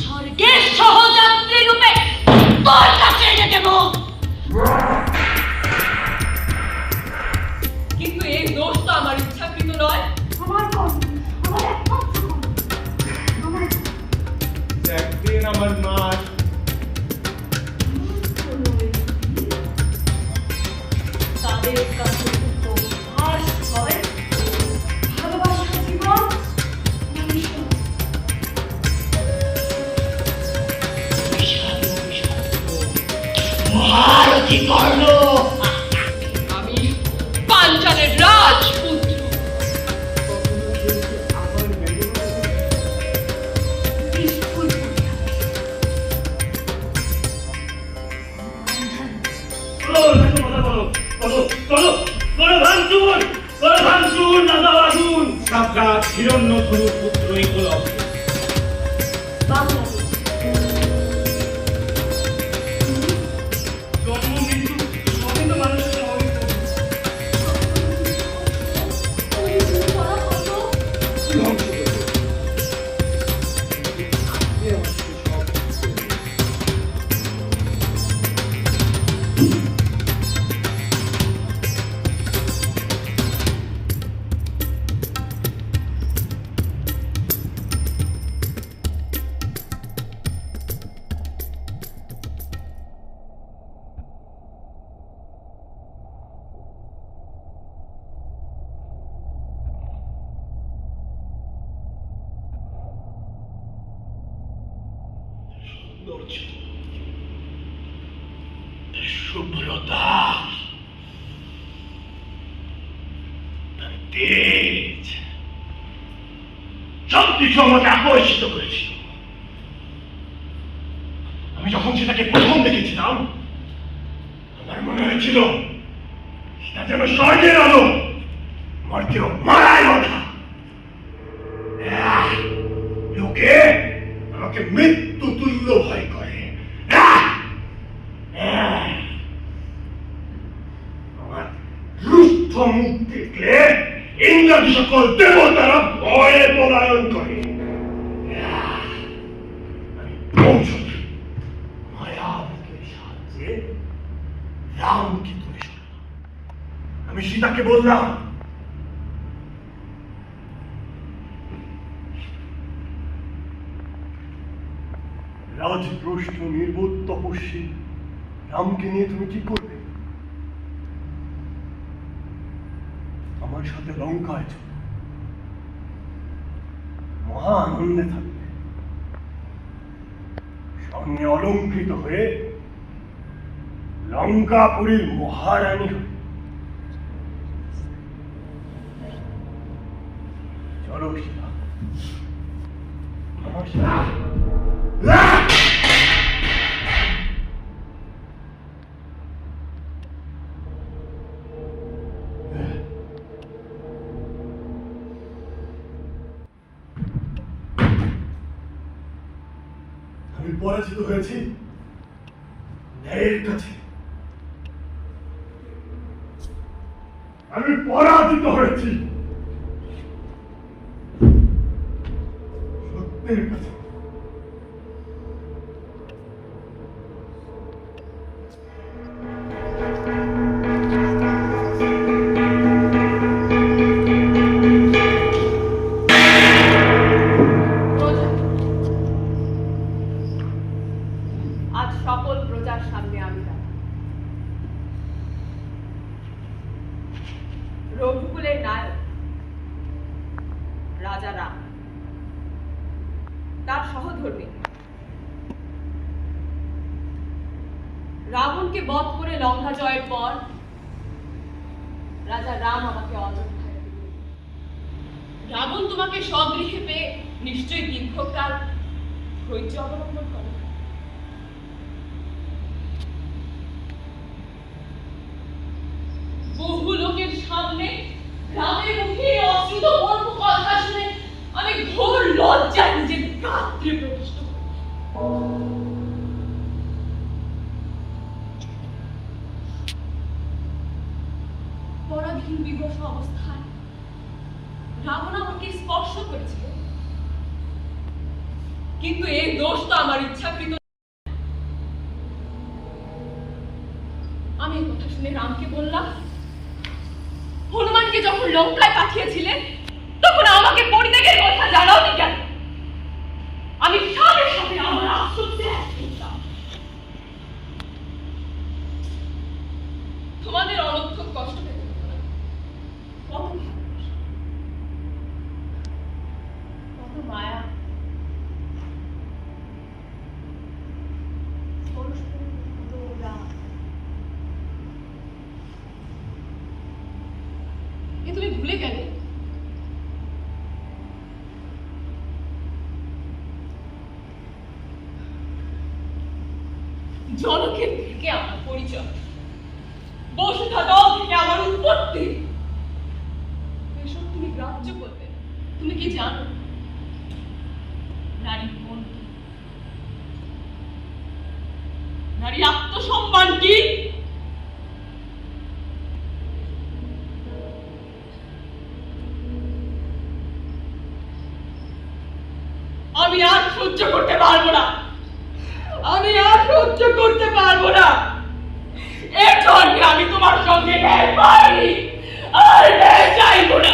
স্বর্গের সহযাত্রী রূপে তোর কাছে এনে দেব। কিন্তু এই দোষ তো আমার ইচ্ছাকৃত নয়। আমার কর্ম, আমার একমাত্র কর্ম, আমার একদিন আমার মা তাদের কাছে উপহাস হয় ভালোবাসা জীবন মহারথী কর্ণ। আমি পাঞ্চালের রাজপুত্র। আমার মেয়ে হিরণ্যধনুর পুত্র একলব্য জন্ম মৃত্যু সবই তো মানুষের স্বাভাবিক ধ্বংস করে। শুভ্রতা, তার তেজ সবকিছু আমাকে আকর্ষিত করেছিল। আমি যখন সেটাকে প্রথম দেখেছিলাম আমার মনে হয়েছিল সেটা যেন স্বর্গের আলো, আমার কেউ মারাই কথা। লোকে আমাকে মৃত্যু তুল্য ভয় করে। আমার রুদ্ধ মুখ দেখলে ইংরাজি সকল দেবতারা ভয়ে পলায়ন করে। আমি কৌশল মায়াবতীর সাহায্যে রামকে দূরে সরালাম। আমি সীতাকে বললাম, রাজপ্রষ্ট নির্বোধ তপস্বী রামকে নিয়ে তুমি কি করবে? আমার সাথে লঙ্কায় চলো, মহা আনন্দে থাকবে, স্বর্ণে অলঙ্কৃত হয়ে লঙ্কাপুরীর মহারানী হবে। চলো সীতা, আমার সাথে। আমি পরাজিত হয়েছি ন্যায়ের কাছে। আমি পরাজিত হয়েছি সত্যের কাছে। আজ সকল প্রজার সামনে আমি রঘুকুলের নায়ক রাজা রাম, তার সহধর্মী রাবণকে বধ করে লঙ্কা জয়ের পর রাজা রাম আমাকে অযোধ্যায় দিলেন। রাবণ তোমাকে স্বগৃহে পেয়ে নিশ্চয়ই দীর্ঘকাল ধৈর্য অবলম্বন করে। বহু লোকের সামনে রামের মুখে অশ্রুত গল্প কথা শুনে আমি ঘোর লজ্জায় নিজের গাত্রে প্রবিষ্ট করি। পরাধীন বিবশ অবস্থায় রাবণ আমাকে স্পর্শ করেছিল। কিন্তু এই দোষ তো আমার ইচ্ছাকৃত। আমি এই কথা শুনে রামকে বললাম, হনুমানকে যখন লঙ্কায় পাঠিয়েছিলেন তখন আমাকে পরিত্যাগের কথা জানাওনি কেন? আমি সাথে সাথে আমার আশ্রম ত্যাগ করতাম। তোমাদের অনর্থক কষ্ট পেতে হতো না। কত ভালোবাসা, কত মায়া, এ তুমি ভুলে গেলে? জনকের থেকে আমার পরিচয়, বসুধা দল থেকে আমার উৎপত্তি, এসব তুমি গ্রাহ্য করবে? তুমি কি জানো নারীর মন কি, নারীর আত্মসম্মান কি? আমি আর সহ্য করতে পারবো না, আমি আর সহ্য করতে পারবো না। এর জন্য আমি তোমার সঙ্গে ন্যায় পাইনি, আর ন্যায় চাইবো না।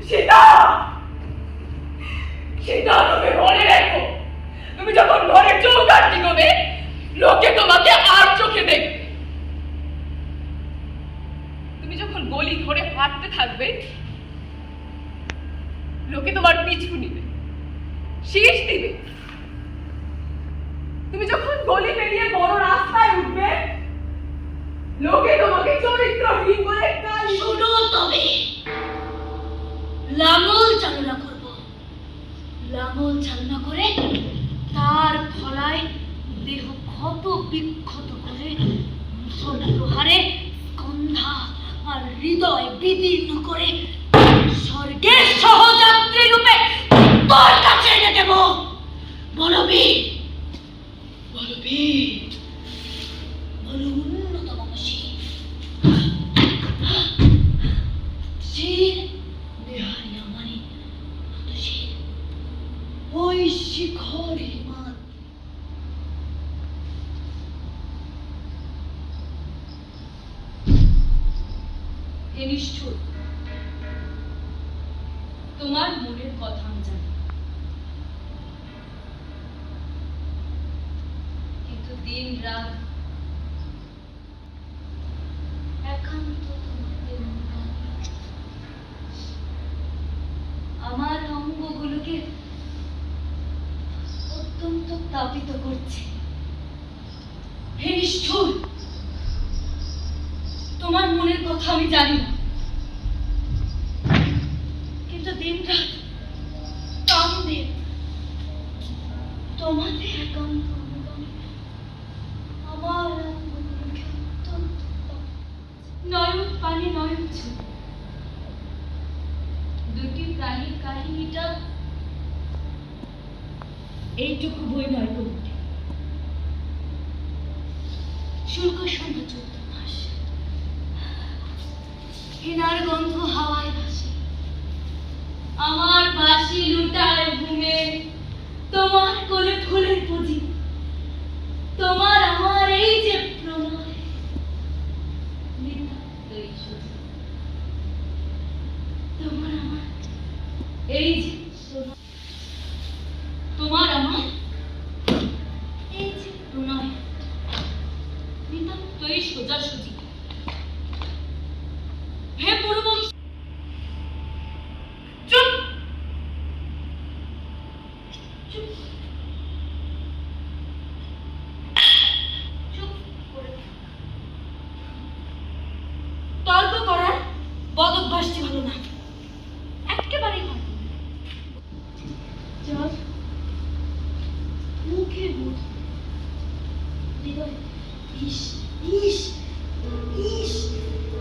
সীতা, সীতা, তুমি মনে রেখো, তুমি যখন ঘরের চৌকাঠ দিগবে লোকে তোমাকে আর চোখে দেখবে। তুমি যখন গলি ঘরে হাঁটতে থাকবে লোকে তোমার পিছু নিবে, শীষ দিবে। তুমি যখন গলি পেরিয়ে বড় রাস্তায় উঠবে লোকে তোমাকে চরিত্রহীন বলে গালি। শোনো তবে, লাঙল চালনা করব, লাঙল চালনা করে তার ফলায় দেহ ক্ষত বিক্ষত করে মুসল প্রহারে স্কন্ধা আর হৃদয় বিদীর্ণ করে স্বর্গের সহযাত্রী রূপে তোর কাছে এনে দেব। বলবীর, বলবীর, বল উন্নতম শির, শির বিহারী আমারই মত শির, ওই শিখর হিমাল। হে নিষ্ঠুর, তোমার মনের কথা আমি জানি, কিন্তু দিন রাত একান্ত তোমাকে আমার অঙ্গগুলোকে অত্যন্ত তাপিত করছে। হে নিষ্ঠুর, তোমার মনের কথা আমি জানি না, কিন্তু দিন রাত কামদেব তোমাদের একান্ত অনুগামী আমার অঙ্গগুলোকে অত্যন্ত নয়ন পানি নয়ন ছিল। দুটি প্রাণীর কাহিনীটা এইটুকু বই নয় বলতে। শুল্ক সন্ধ্যা 14 মাস, হেনার গন্ধ হাওয়ায় ভাসে, আমার বাঁশি লুটায় ঘুমে, তোমার কোলে ফুলের পুঁজি, তোমার আমার এই যে প্রণয়, তোমার আমার এই যে তোমার আমার এই যে প্রণয়, নিতান্তই সোজাসুজি। হে পূর্ববংশী, চুপ চুপ চুপ করে তর্ক করার বদ অভ্যাসটি ভালো না, একেবারেই ভালো না। চল মুখে মুখ হৃদয় ইস ইস ইস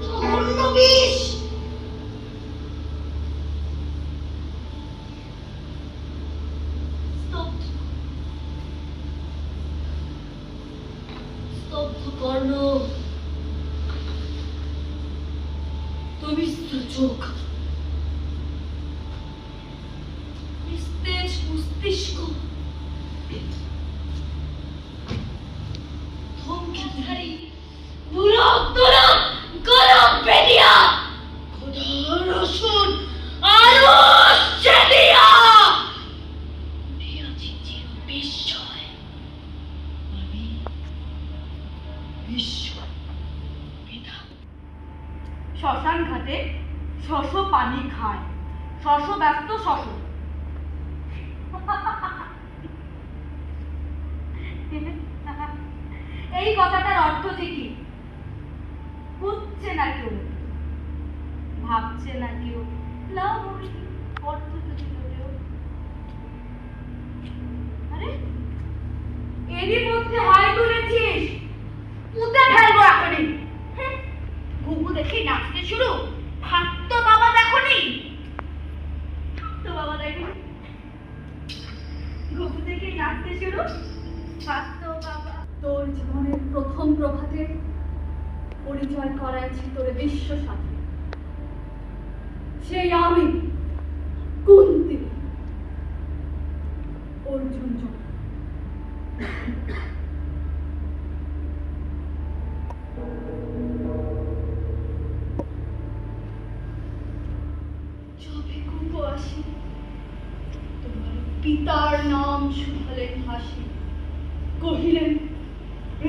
জঘন্য বিষ। স্তব্ধ কর্ণ, তুমি চোখ, মস্তিষ্ক ধমকিধারী বুলক দোলক গলক বেদিয়া খোদার রসুন আরশ চেলিয়া উঠিয়াছি চির বিস্ময় আমি বিশ্ব পিতা। শ্মশান ঘাটে শশ পানি খায়, শশ ব্যস্ত শশ। এই কথাটার অর্থ যে কি বুঝছে না কেউ, ভাবছে না কেউ, লাভ অর্থ তো ছিল কেউ। আরে এরই মধ্যে হয় তুলেছিস, পুঁতে ফেলবো এখনই। ঘুঘু দেখে নাচতে শুরু, খাট্ট বাবা দেখনি, খাট্ট বাবা দেখনি, ঘুঘু দেখে নাচতে শুরু, খাট্ট বাবা। তোর জীবনের প্রথম প্রভাতে পরিচয় করাইছি তোর বিশ্ব সাথে, সেই আমি কুন্তি অর্জুন। যবে কুম্ভ আসি তোমার পিতার নাম শুধালেন হাসি, কহিলেন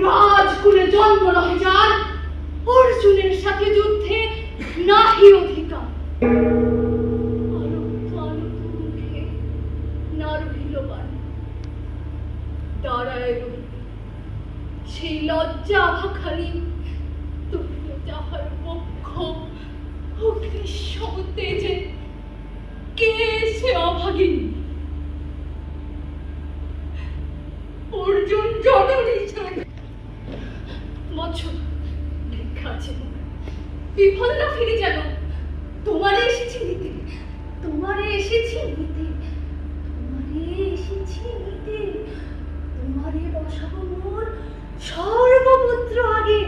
রাজকুলে জন্ম নহে যার, অর্জুনের সাথে যুদ্ধে নাহি অধিকার। আরক্ত আরক্ত মুখে না রহিল বাণী, দাঁড়ায় রহিল সেই লজ্জা আভাখানি, তুলিল যাহার বক্ষ অগ্নিশম তেজে, কে সে অভাগিনী? অর্জুন জননী বছর লেখা আছে বিফল না ফিরে যেন, তোমারে এসেছি নিতে, তোমারে এসেছি নিতে, তোমারে এসেছি নিতে, তোমারে বসাবো মোর সর্বপুত্র আগে,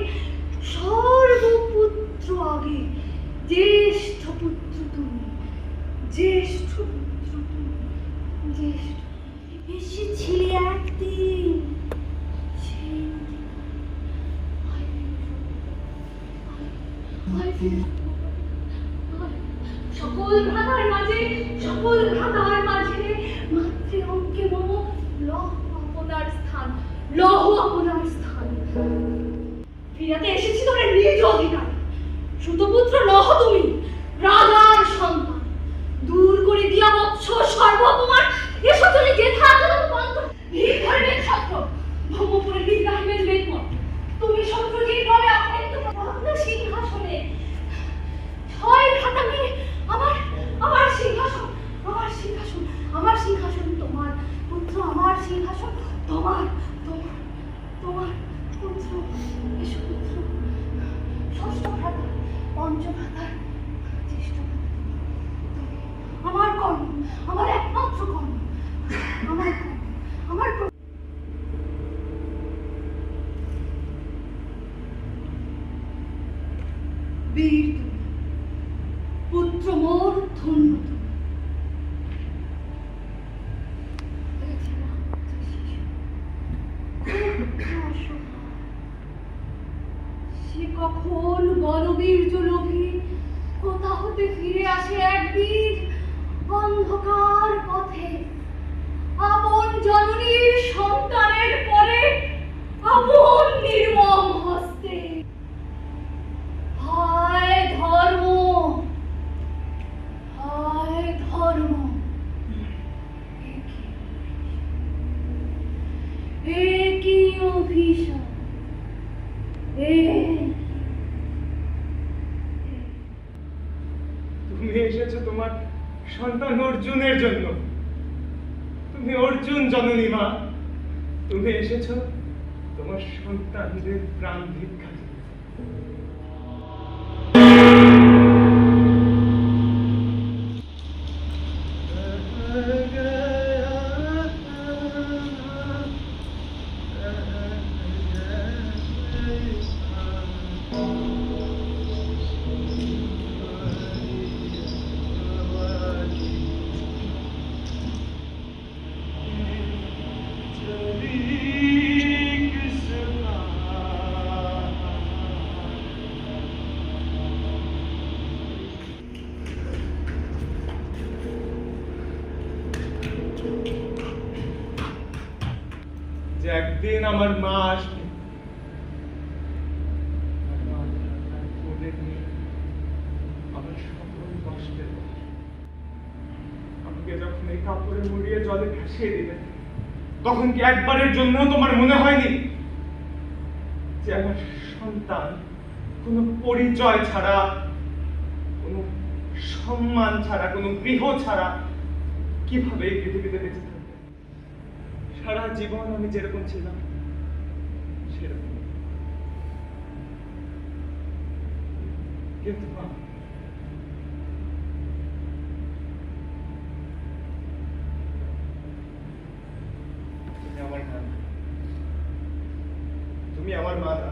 সর্বপুত্র আগে। জ্যেষ্ঠ পুত্র তুমি, জ্যেষ্ঠ পুত্র তুমি, জ্যেষ্ঠ। এসেছিলে একদিন, সেই সকল ভ্রাতার মাঝে, সকল ভ্রাতার মাঝে মাতৃ অঙ্কে মম লহ আপনার স্থান, লহ আপনার স্থান। ফিরাতে এসেছি তোরে নিজ অধিকার, সুতপুত্র লহ তুমি, রাজার সন্তান। দূর করে দিয়া বৎস সর্বপমান, এসো চলে যেথা আচরণ পন্থ, ধর্মের ছাত্র ব্রহ্মপুরে বিদ্যাহীনের বেদমত। তুমি শত্রুজির বলে অপেক্ষিত রত্ন সিংহাসনে, ছয় ঘাটা মেয়ে আমার, আমার সিংহাসন, আমার সিংহাসন, আমার সিংহাসন তোমার পুত্র, আমার সিংহাসন তোমার, তোমার, তোমার পুত্র। এসো পুত্র, ষষ্ঠ ভ্রাতা, পঞ্চম ভ্রাতা, জ্যেষ্ঠ ভ্রাতা। আমার কর্ম, আমার একমাত্র কর্ম, আমার কর্ম, আমার কর্ম। বীর তুমি, পুত্র মোর ধন্য সে কখন বলবীর্য লোভী কোথা হতে ফিরে আসে একদিন অন্ধকার পথে, আপন জননীর সন্তানের পরে আপন নির্মম হস্তে। হায় ধর্ম, হায় ধর্ম, একই অভিশাপ। তুমি এসেছো তোমার সন্তান অর্জুনের জন্য, তুমি অর্জুন জননী মা, তুমি এসেছো তোমার সন্তানদের প্রাণ ভিক্ষা দিতে। যে একদিন আমার মা আসবে, আর মা তার কোলে নিয়ে আমার সকল কষ্টের কথা, আমাকে যখন এই কাপড়ে মুড়িয়ে জলে ভাসিয়ে দিবে, তখন কি একবারের জন্য তোমার মনে হয়নি যে আমার সন্তান কোনো পরিচয় ছাড়া, কোনো সম্মান ছাড়া, কোনো গৃহ ছাড়া কিভাবে এই পৃথিবীতে বেঁচে থাকবে? সারা জীবন আমি যেরকম ছিলাম সেরকম। কিন্তু মা, তুমি আমার মা না। তুমি আমার মা না,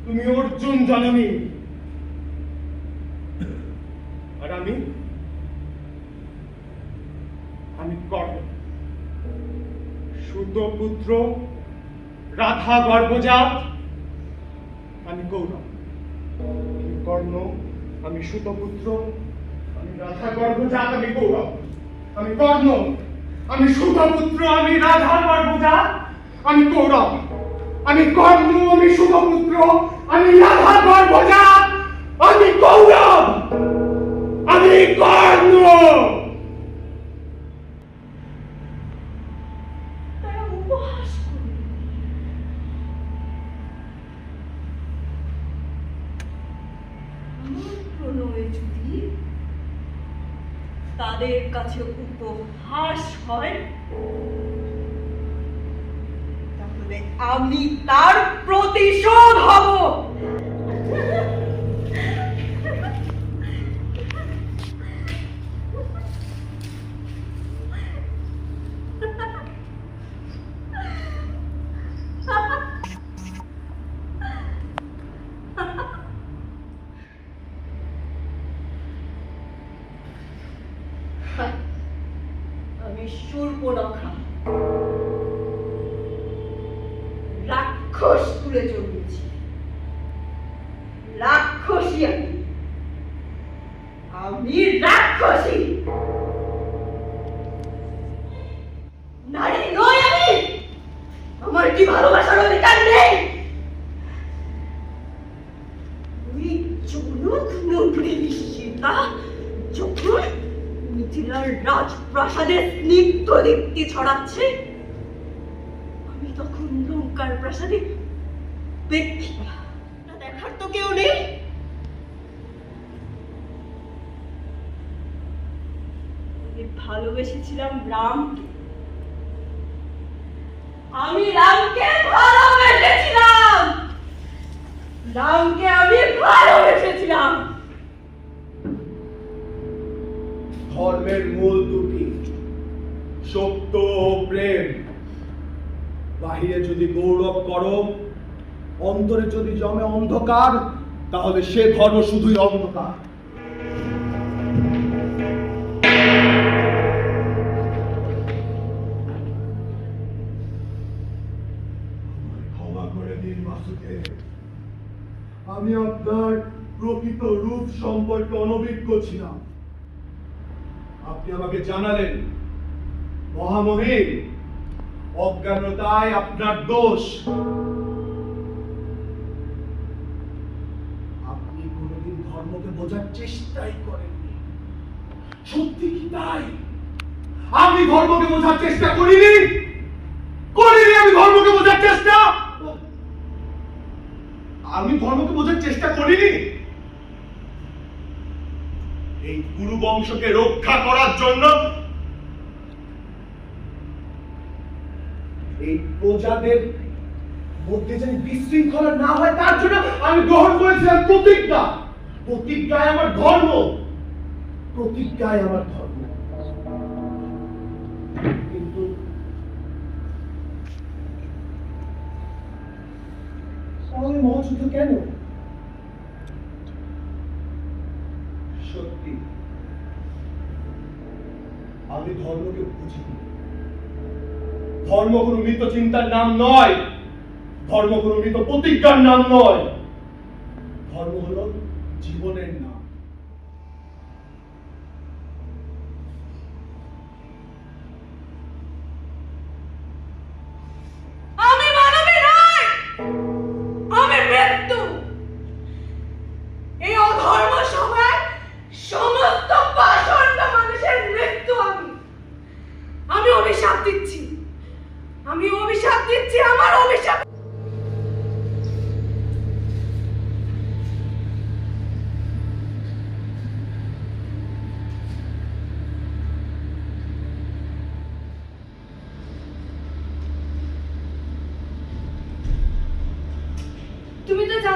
তুমি অর্জুন জননী, আর আমি কর্ণ, সুতপুত্র, রাধা গর্ভজাত। আমি গৌরব। আমি কর্ণ, আমি সুতপুত্র, আমি রাধা গর্ভজাত, আমি গৌরব। আমি কর্ণ, আমি সুতপুত্র, আমি রাধা গর্ভজাত, আমি গৌরব। আমি কর্ণ, আমি সুতপুত্র, আমি রাধা গর্ভজাত, আমি গৌরব। আমি কর্ণ। তারা উপহাস করল। আমার প্রণয় যদি তাদের কাছে উপহাস হয়, তাহলে আমি তার প্রতিশোধ হব। আমি শূর্পণখা, রাক্ষস কুলে জন্মেছি, রাক্ষসী আমি। আমি রাক্ষসী, নারী নই আমি। আমার কি ভালোবাসার অধিকার নেই? ওই জনক নন্দিনী সীতা যখন মিথিলার রাজপ্রাসাদে স্নিগ্ধ দীপ্তি ছড়াচ্ছে, আমি তখন লঙ্কার প্রাসাদে বেক্ষিতা। দেখার তো কেউ নেই। আমি ভালোবেসেছিলাম রামকে। আমি রামকে ভালোবেসেছিলাম। রামকে আমি ভালোবেসেছিলাম। ধর্মের মূল দুটি, সত্য ও প্রেম। বাহিরে যদি গৌরব করো, অন্তরে যদি জমে অন্ধকার, তাহলে সে ধর্ম শুধুই অন্ধকার। ক্ষমা করে দিন বাসুদেব, আমি আপনার প্রকৃত রূপ সম্পর্কে অনভিজ্ঞ ছিলাম। আপনি আমাকে জানালেন মহামহিম, অজ্ঞানতায় আপনার দোষ। আপনি কোনোদিন ধর্মকে বোঝার চেষ্টাই করেননি। সত্যি কি তাই? আমি ধর্মকে বোঝার চেষ্টা করিনি। আমি ধর্মকে বোঝার চেষ্টা করিনি। এই গুরু বংশকে রক্ষা করার জন্য, এই প্রজাদের মধ্যে যেন বিশৃঙ্খলা না হয়, তার জন্য আমি গ্রহণ করেছিলাম প্রতিজ্ঞা। প্রতিজ্ঞায় আমার ধর্ম, প্রতিজ্ঞায় আমার ধর্ম। কিন্তু তাহলে মহাযুদ্ধ কেন? সত্যি আমি ধর্মকে বুঝিনি। ধর্ম কোনো মৃত চিন্তার নাম নয়, ধর্ম কোনো মৃত প্রতিজ্ঞার নাম নয়, ধর্ম হলো জীবনের নাম।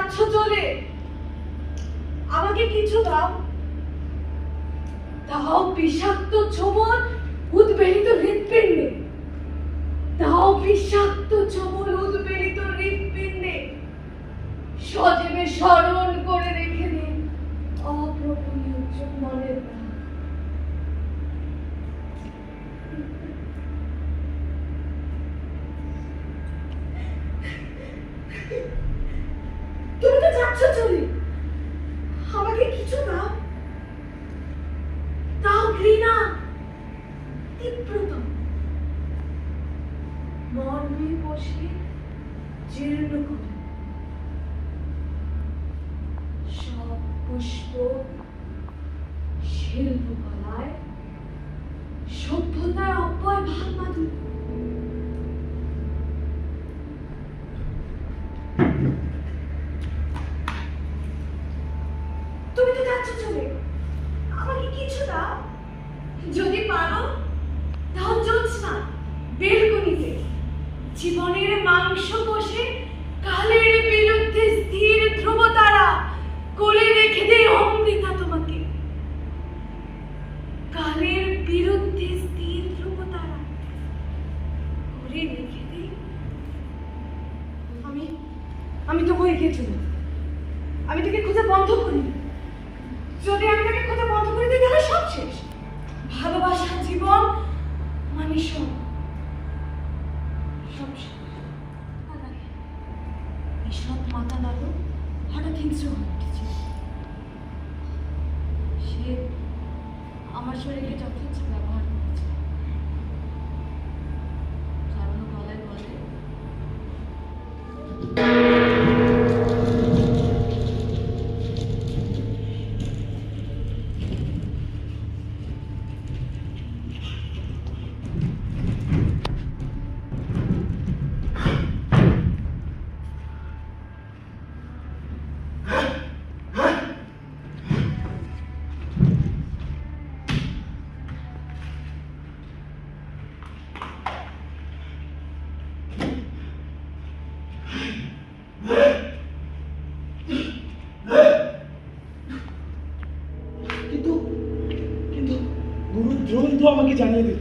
যাচ্ছ চলে, আমাকে কিছু দাও। দাও বিষাক্ত ছোবল উদ্বেলিত হৃৎপিণ্ডে, দাও বিষাক্ত ছোবল উদ্বেলিত হৃৎপিণ্ডে, সজীবে স্মরণ করে রেখে দিন অপ্রপণীয় মনের দাগ। তুমি তো যাচ্ছ চলে, আমাকে কিছু দাও। দাও ঘৃণা তীব্রতম, মর্মে বসে জীর্ণ করে সব পুষ্প শিল্পকলায় সভ্যতার অব্যয় ভাব মাধুরী। তুমি তো যাচ্ছ চলে, আমাকে কিছু দাও। যদি পারো দাও জ্যোৎস্না বেলকনিতে, জীবনের মাংস কষে কালের বিরুদ্ধে স্থির ধ্রুবতারা করে রেখে দে অমৃতা তোমাকে। কালের বিরুদ্ধে স্থির ধ্রুবতারা করে রেখে দে। আমি তো বই গেছিল, আমি তোকে খুঁজে বন্ধ করি। যদি আমি তাকে খোঁজা বন্ধ করে দিই তাহলে সব শেষ। ভালোবাসা জীবন মানে সব শেষ। এসব মাথা লাগো হঠাৎ হিংস্র হয়ে উঠেছে। সে আমার শরীরকে যথেচ্ছ ব্যবহার করছে, কারণ গলায় বলে কিন্তু কিন্তু গুরু দ্রোণ তো আমাকে জানিয়ে দিল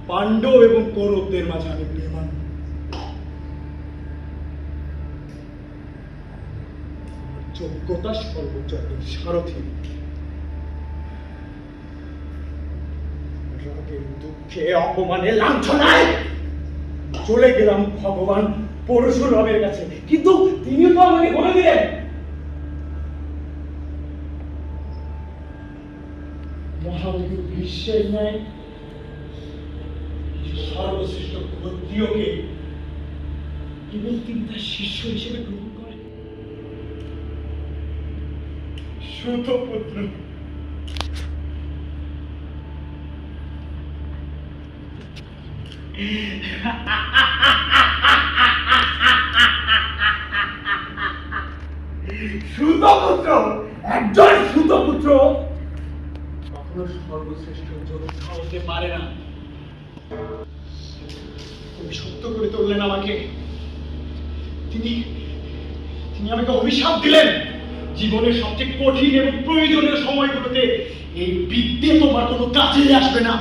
পাণ্ডব এবং কৌরবদের মাঝে আমি প্রেমান। যোগ্যতা সর্বোচ্চ একজন সারথী। রাগে দুঃখে অপমানে লাঞ্ছনায় চলে গেলাম ভগবান পরশুরামের কাছে, কিন্তু তিনিও তো আমাকে বলে দিলেন মহাবলী বিশ্বের ন্যায় সর্বশ্রেষ্ঠ ক্ষত্রিয়কে কেবল তিনি তার শিষ্য হিসেবে গ্রহণ করেন। সুতপুত্র সুতপুত্র, একজন সুতপুত্র কখনো সর্বশ্রেষ্ঠ যোদ্ধা হতে পারে না। তুমি সত্য করে তুললেন আমাকে। তিনি আমাকে অভিশাপ দিলেন, জীবনের সবচেয়ে কঠিন এবং প্রয়োজনীয় সময়গুলোতে এই বিদ্যে তোমার কোনো কাজে আসবে না।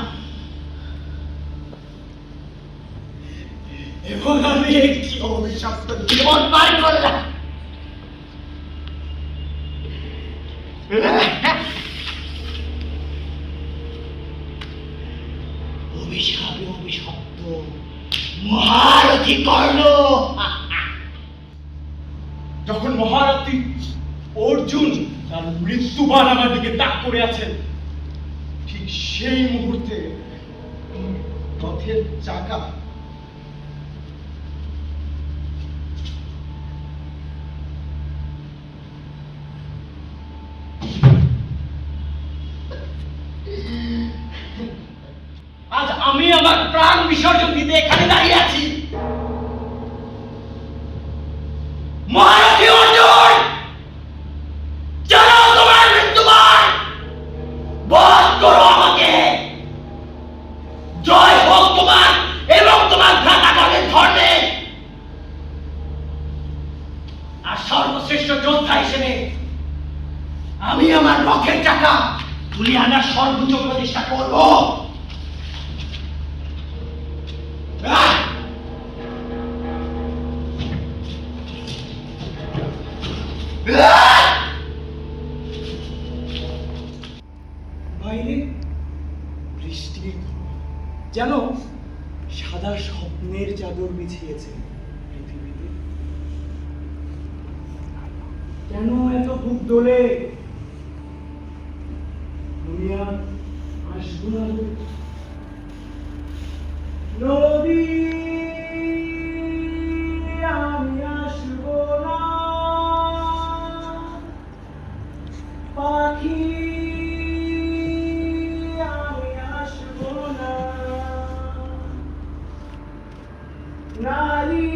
এবং আমি একটি অভিশপ্ত জীবন পার করলাম। অভিশাপে অভিশপ্ত মহারথী কর্ণ। যখন মহারথী অর্জুন তার মৃত্যুবাণ আমার দিকে তাক করে আছেন, ঠিক সেই মুহূর্তে রথের চাকা আজ আমি আমার প্রাণ বিসর্জন দিতে এখানে দাঁড়িয়ে আছি। মহারথী অর্জুন, জানাও তোমার মৃত্যুবাণ, বধ করো আমাকে। জয় হোক তোমার এবং তোমার ভ্রাতাগণের ধর্মে। এনে আমি আমার পকেট টাকা তুলে আনার সর্বোচ্চ প্রচেষ্টা করব। বাইরে বৃষ্টি যেন সাদা স্বপ্নের চাদর বিছিয়েছে পৃথিবীতে। কেন এত বুক দোলে? আমি আর আসবো না নদী, আমি আসবো না পাখি, আমি আসবো না নারী,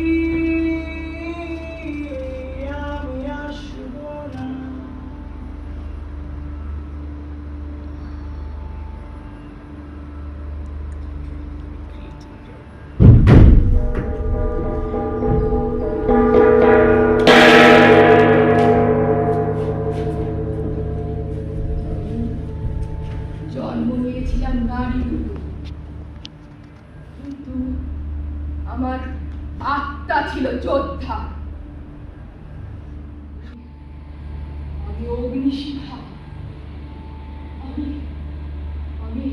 আমি আসবো না। জন্ম নিয়েছিলাম নারী রূপে, কিন্তু আমার আত্মা ছিল যোদ্ধা। আমি অগ্নিশিখা। আমি আমি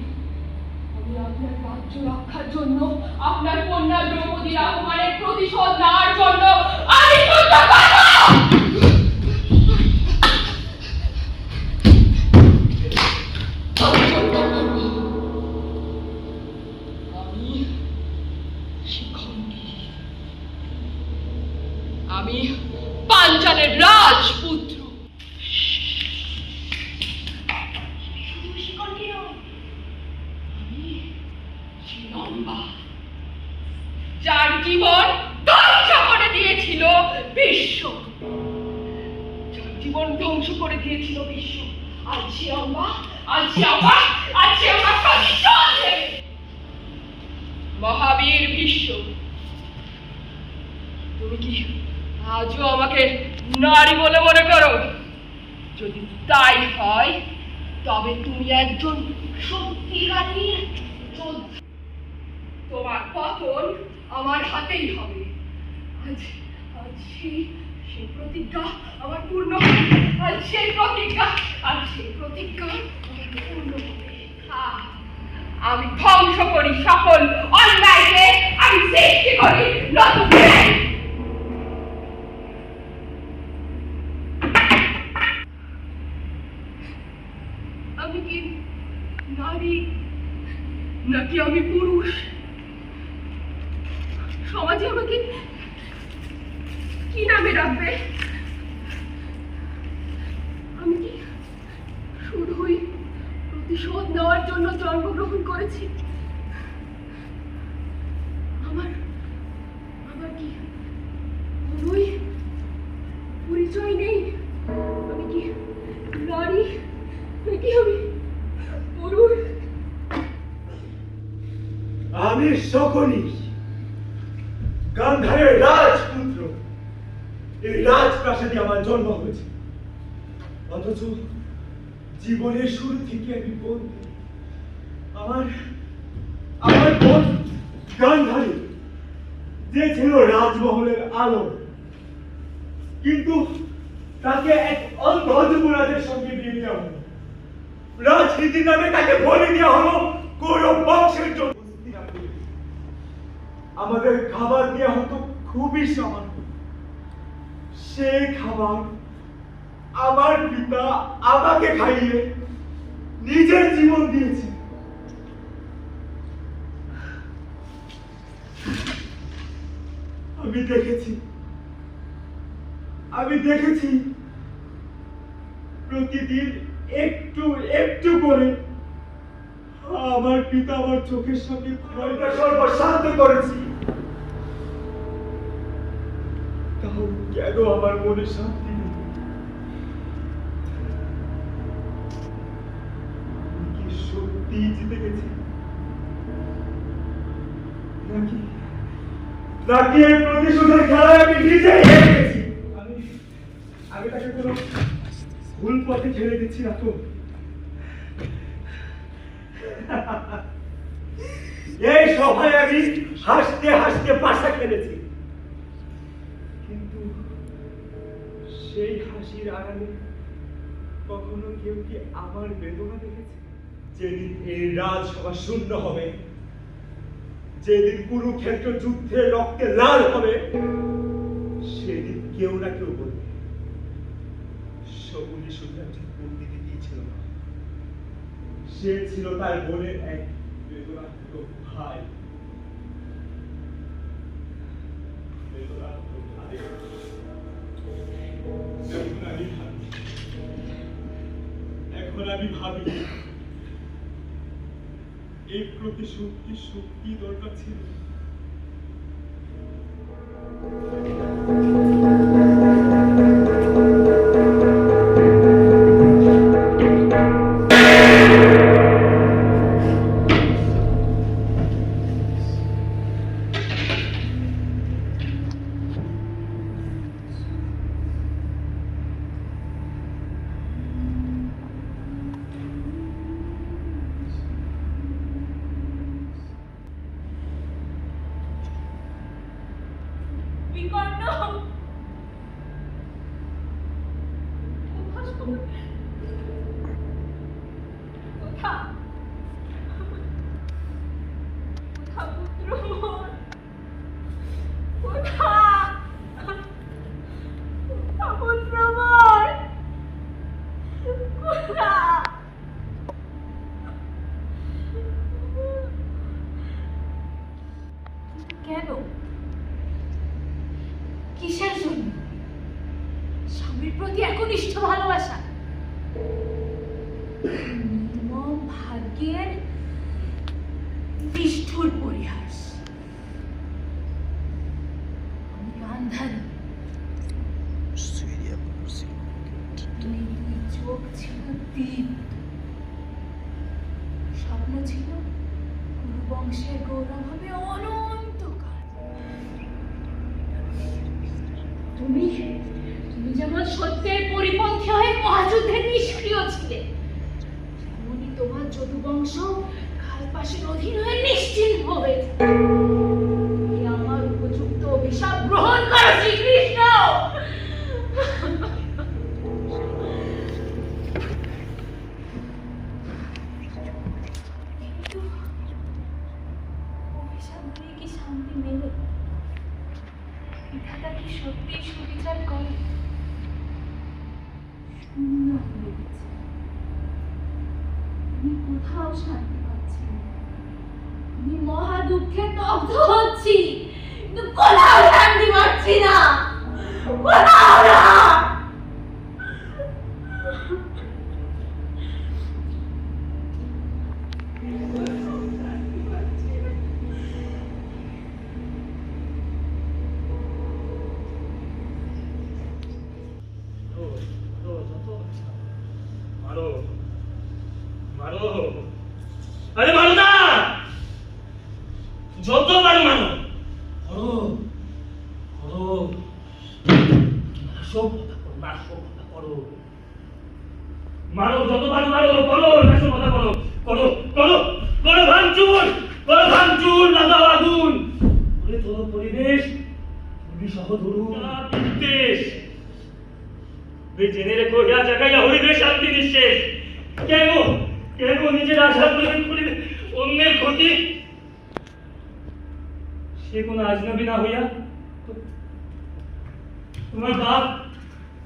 আমি আপনার রাজ্য রক্ষার জন্য, আপনার কন্যা দ্রৌপদীর অপমানের প্রতিশোধ নেওয়ার জন্য আমি যুদ্ধ করব। আমি শিখণ্ডী। আমি পাঞ্চালের রাজপুত্র। শুধু শিখণ্ডী নয়, আমি শিলম্বা, যার জীবন ধ্বংস করে দিয়েছিল বিশ্ব, যার জীবন ধ্বংস করে দিয়েছিল বিশ্ব। আছি আমরা, আছি আমরা, আছি আমরা প্রতিশোধ নেবে। মহাবীর ভীষ্ম, তুমি কি আজও আমাকে নারী বলে মনে করো? যদি তাই হয় তবে তুমি একজন সত্যিকারী যোদ্ধা। তোমার পতন আমার হাতেই হবে। আজ আজ সেই প্রতিজ্ঞা আমার পূর্ণ হবে। আজ সেই প্রতিজ্ঞা আমার পূর্ণ হবে। আমি ধ্বংস করি সকল অন্যায়কে, আমি সৃষ্টি করি নতুন জ্ঞান। আমি কি নারী নাকি আমি পুরুষ? সমাজে আমাকে কি নামে রাখবে? আমি কি শুধুই প্রতিশোধ নেওয়ার জন্য জন্মগ্রহণ করেছি? আমার আমার কি কোনোই পরিচয় নেই? আমি কি নারী নাকি আমি পুরুষ? আমি শকুনি, গান্ধারের রাজপুত্র। এই রাজপ্রাসাদে আমার জন্ম হয়েছে, অথচ জীবনের শুরু থেকে আমি বন্দী। আমার আমার বোন গান্ধারী, যে ছিল রাজমহলের আলো, কিন্তু তাকে এক অন্ধ যুবরাজের সঙ্গে বিয়ে দেওয়া হলো। রাজনীতির নামে তাকে বলি দেওয়া হলো কৌরব বংশের জন্য। আমাদের খাবার দেওয়া হতো খুবই সামান্য। সে খাবার আমার পিতা আমাকে খাইয়ে নিজের জীবন দিয়েছে। আমি দেখেছি প্রতিদিন একটু একটু করে আমার পিতা আমার চোখের সামনে ভয়টা সর্বশান্ত করেছি। তাও কেন আমার মনে শান্তি নেই? আমি কি সত্যি জিতে গেছি নাকি নাকি এই প্রতিশোধের খেলায় আমি নিজেই হেরে গেছি? আমি তাকে কোনো ভুল পথে ঠেলে দিচ্ছি না তো। এই সভায় আমি হাসতে হাসতে পাশা খেলেছি, কিন্তু সেই হাসির আড়ালে কখনো কেউ কি আমার বেদনা দেখেছে? যেদিন এই রাজসভা শূন্য হবে, যেদিন কুরুক্ষেত্র যুদ্ধে রক্তে লাল হবে, সেদিন কেউ না কেউ বলবে শকুনি শুধু একজন পণ্ডিত দিয়েছিল না, সে ছিল তার বোনের এক বেদনার্ত ভাই। বেদনার্ত ভাই। এখন আমি ভাবি এই প্রতিশোধ কি দরকার ছিল? বিকর্ণ কোথা কোথা পুত্র মোর? কোথা কোথা পুত্র মোর? কোথা? কেন? কিসের জন্য? স্বামীর প্রতি একনিষ্ঠ ভালোবাসা, নির্মম ভাগ্যের নিষ্ঠুর পরিহাস। আমি গান্ধারী, দুই চোখ ছিল দীপ্ত, স্বপ্ন ছিল কুরু বংশের গৌরব হবে অনন্তকাল। তুমি তুমি যেমন সত্যের পরিপন্থী হয়ে মহাযুদ্ধের নিষ্ক্রিয় ছিলে, তেমনি তোমার যদুবংশ খালপাশের অধীন হয়ে নিশ্চিন্ত হয়েছে। আমার উপযুক্ত অভিশাপ গ্রহণ করো শ্রীকৃষ্ণ। কিন্তু অভিশাপ দিয়ে কি শান্তি মেলে? বিধাতা কি সত্যি সুবিচার করে? শূন্য হয়ে গেছে, আমি কোথাও শান্তি পাচ্ছি না। আমি মহা দুঃখে দগ্ধ হচ্ছি, কিন্তু কোথাও শান্তি পাচ্ছি না, কোথাও না। মারো মারো, আরে মারো না, যত মারো মারো, করো করো, সব করো, মারো যত মারো মারো, করো সব কথা করো, করো করো করো ভাঙচুর, করো ভাঙচুর, লাগাও আগুন, করে তোর পরিবেশ সহ ধরুন বিদ্বেষ। জেনে রেখো ইহা জাগাইয়া হইবে শান্তি নিঃশেষ। কেন কেন নিজের আশা পূরণ করিবে অন্যের ক্ষতি? সে কোন আজনবী না হইয়া তোমার বাপ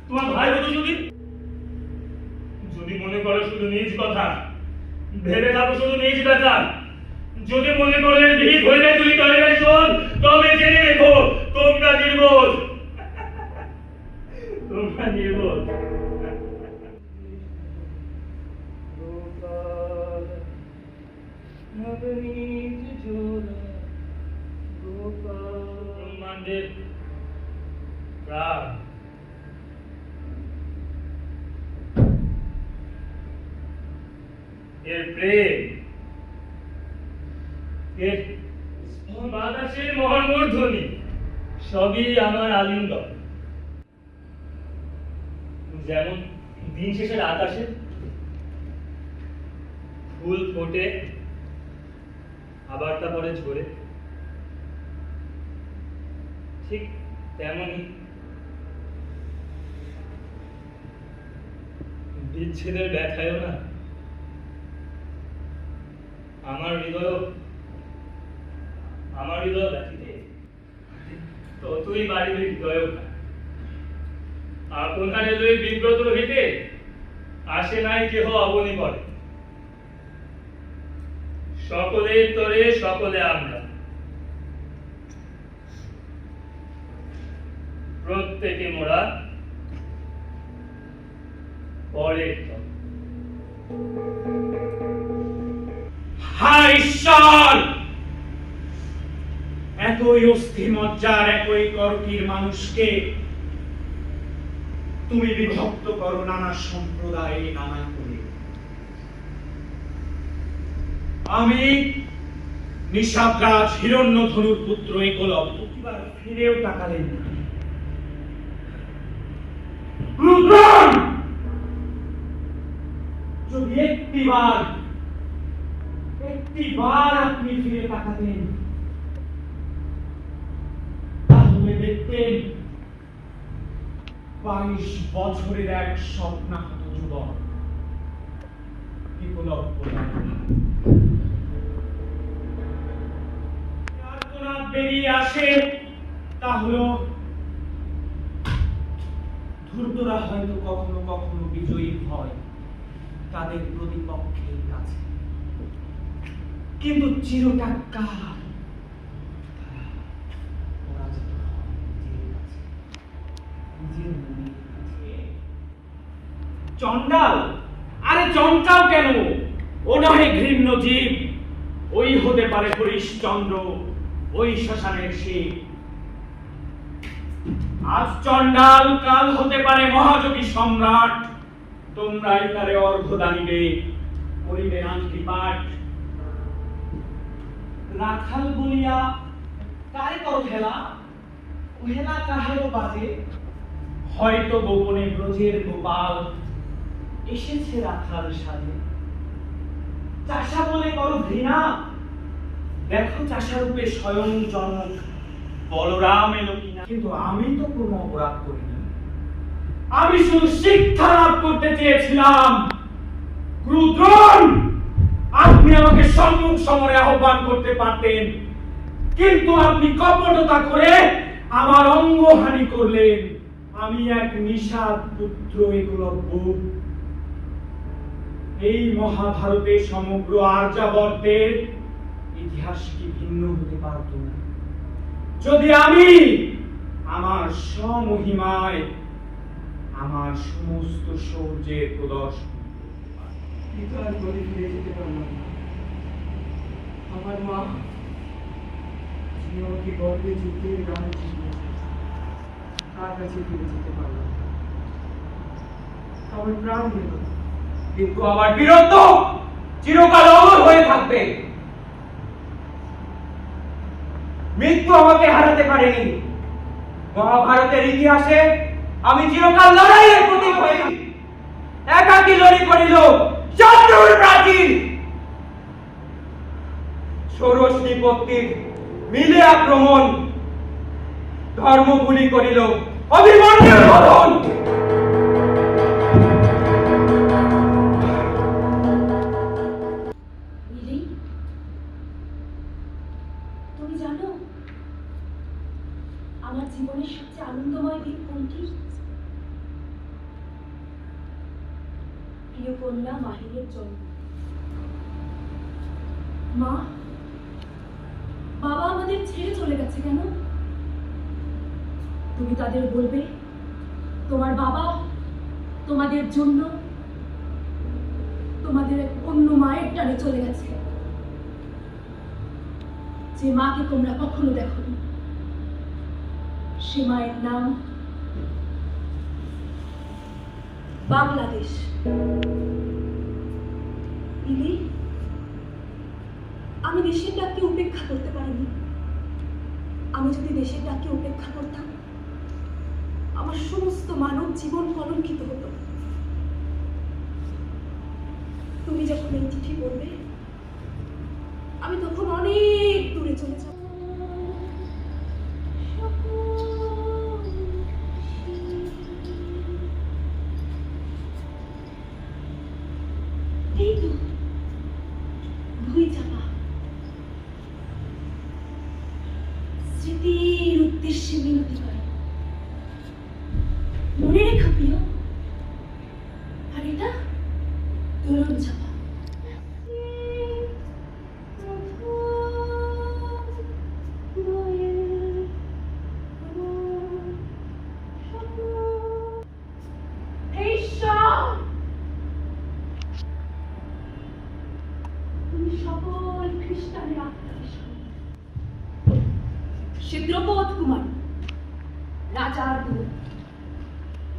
তোমার ভাই হতো যদি। যদি মনে করো শুধু নিজ কথা, ভেবে থাকো শুধু নিজ কথা, যদি মনে করো ভিড় হইলে তুই তবে শোন, তবে জেনে রেখো তোমরা নির্বোধ, তোমরা নির্বোধ। ব্রহ্মাণ্ডের প্রাণ, এর প্রেম, এর বাতাসের মহামূর্ধনি সবই আমার আলিঙ্গন। যেমন দিন শেষের আকাশে ফুল ফোটে আবার তারপরে ঝরে, ঠিক তেমনই বিচ্ছেদের ব্যথায়ও না আমার হৃদয় ব্যথিতে ততই বাড়িবে হৃদয়। আপনার লই বিব্রত রহিতে আসে নাই কেহ অবনি করে, সকলের তরে সকলে আমরা, প্রত্যেকে মোরা পরের তরে। হায় ঈশ্বর, একই অস্থি মজ্জার একই করকির মানুষকে তুমি বিভক্ত করো নানা সম্প্রদায়ে নানা করে। আমি নিষাদরাজ হিরণ্যধনুর পুত্র একলব প্রতিবার ফিরেও তাকালেন না। রুদ্রন, যদি একটিবার আপনি ফিরে তাকাতেন তাহলে দেখতেন 22 বছরের এক স্বপ্নাহত যুবক একলব বেরিয়ে আসে, তা হলো ধূর্তরা হয়তো কখনো কখনো বিজয়ী হয় তাদের প্রতিপক্ষের কাছে, কিন্তু চিরটা কাল পরাজিত হয় নিজের কাছে, নিজের মনের কাছে। চণ্ডাল, আরে চঞ্চাও কেন? ও নহে ঘৃণ্য জীব, ওই হতে পারে হরিশ্চন্দ্র, ওই শ্মশানের শিব। আজ চণ্ডাল, কাল হতে পারে মহাযোগী সম্রাট, তোমরাই তারে অর্ঘ্য দানিবে, করিবে আংটি পাঠ। রাখাল বলিয়া কারে কর হেলা, ও হেলা কাহারও বাজে, হয়তো গোপনে ব্রজের গোপাল এসেছে রাখাল সাজে। চাষা বলে করো ঘৃণা, দেখো চাষা রূপে স্বয়ং জনক বলরাম এলো কিনা। কিন্তু আমি তো কোনো অপরাধ করিনি, আমি শুধু শিক্ষা লাভ করতে চেয়েছিলাম। রুদ্রন, আপনি আমাকে সম্মুখ সমরে আহ্বান করতে পারতেন, কিন্তু আপনি কপটতা করে আমার অঙ্গহানি করলেন। আমি এক নিষাদ পুত্র একলব্য। এই মহাভারতে সমগ্র আর্যাবর্তের ইতিহাস কি ভিন্ন হতে পারত না যদি আমি আমার স্বমহিমায় আমার সমস্ত শৌর্যের প্রদর্শন। কিন্তু আর গলি ফিরে যেতে পারলাম না। আমার মা, যিনি আমাকে গর্বে যুদ্ধের গান শিখিয়েছে, তার কাছে ফিরে যেতে পারলাম না। আমার প্রাণ গেল, কিন্তু আমার বীরত্ব চিরকাল অমর হয়ে থাকবে। মৃত্যু আমাকে হারাতে পারেনি। মহাভারতের ইতিহাসে আমি চিরকাল লড়াইয়ের প্রতীক হয়ে একাকী লড়ি করিল শত্রুর প্রাচীর। ষোড়শ বিপত্তির মিলে আক্রমণ, ধর্মগুলি করিল অভিমন্যুর বদন। তুমি জানো আমার জীবনের সবচেয়ে আনন্দময় দিন কোনটি? প্রিয় কন্যা মাহিরের জন্ম। মা, বাবা আমাদের ছেড়ে চলে গেছে কেন? তুমি তাদের বলবে তোমার বাবা তোমাদের জন্য তোমাদের এক অন্য মায়ের টানে চলে গেছে, যে মাকে তোমরা কখনো দেখোনি। সে মায়ের নাম বাংলাদেশ। ইলি, আমি দেশের ডাককে উপেক্ষা করতে পারিনি। আমি যদি দেশের ডাককে উপেক্ষা করতাম, আমার সমস্ত মানব জীবন কলঙ্কিত হতো। তুমি যখন এই চিঠি পড়বে, আমি তখন অনেক দূরে চলে যাব। এই তো ভুই চাপা স্মৃতির উদ্দেশ্যে মিনতি করে, মনে রেখো প্রিয়। আর এটা দোলন চাপা। তুমি সকল খ্রিস্টানের আত্মাকে সে দ্রৌপদ কুমার, রাজার দূত,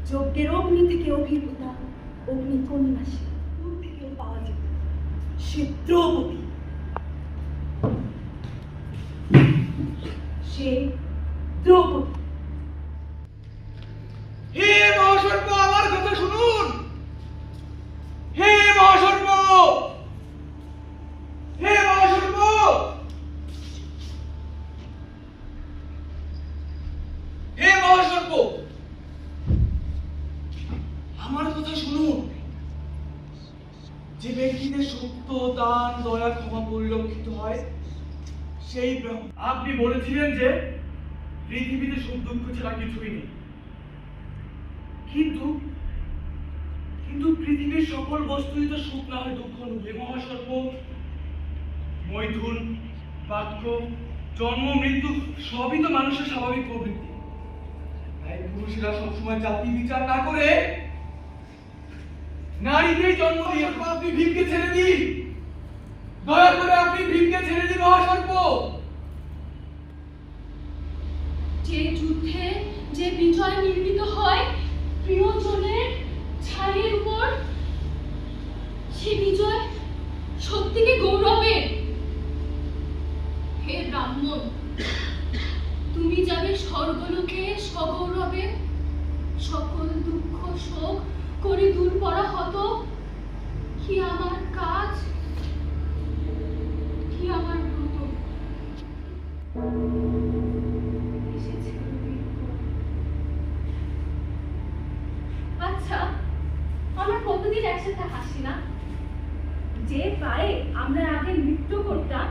যজ্ঞের অগ্নি থেকে অভিভূতা অগ্নি কন্যাসী দূর থেকেও পাওয়া যেত। সে দ্রৌপদী, সে দ্রৌপদী। হে মহাসর্প, আমার কথা শুনুন। হে মহাসর্প, হে মহাসর্প, হে মহাসর্প, আমার কথা শুনুন। যে ব্যক্তিতে সত্য, দান, দয়া, ক্ষমা পরিলক্ষিত হয় সেই ব্রহ্ম। আপনি বলেছিলেন যে পৃথিবীতে সুখ দুঃখ ছাড়া কিছুই নেই, কিন্তু কিন্তু পৃথিবীর সকল বস্তুই তো সুখ না হয় দুঃখ নয়। মহাসর্প, মৈথুন, বাক্য, জন্ম, মৃত্যু সবই তো মানুষের স্বাভাবিক প্রবৃত্তি। তাই পুরুষেরা সবসময় জাতি বিচার না করে নারীকে জন্ম দিয়ে আপনি ভীমকে ছেড়ে দিন। দয়া করে আপনি ভীমকে ছেড়ে দিন মহাসর্প। যে যুদ্ধে যে বিজয় নির্মিত হয় প্রিয়জনের ছাইয়ের উপর, সে বিজয় সত্যিকে গৌরবের। হে ব্রাহ্মণ, তুমি যাবে স্বর্গলোকে সগৌরবে, সকল দুঃখ শোক করে দূর করা হতো। কি আমার কাজ, কি আমার ব্রত। আচ্ছা, আমরা কতদিন একসাথে হাসি না? যে পায়ে আমরা আগে নৃত্য করতাম,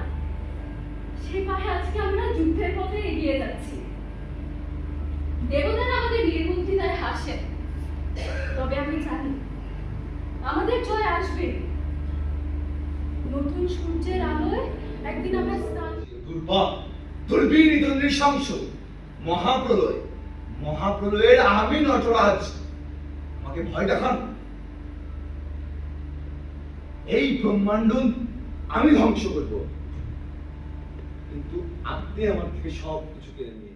সে পায়ে আজকে আমরা যুদ্ধের পথে এগিয়ে যাচ্ছি। দেবতারা আমাদের নির্বুদ্ধিতায় হাসেন, তবে আমি জানি আমাদের জয় আসবে। নতুন সূর্যের আলোয় একদিন আমরা স্নান। দুর্বল, দুর্বিনীত, নৃশংস মহাপ্রলয়, মহাপ্রলয়ের আমি নটরাজ। আমাকে ভয় দেখান। এই ব্রহ্মাণ্ড আমি ধ্বংস করব, কিন্তু আপনি আমার থেকে সব কিছু কেড়ে নিয়ে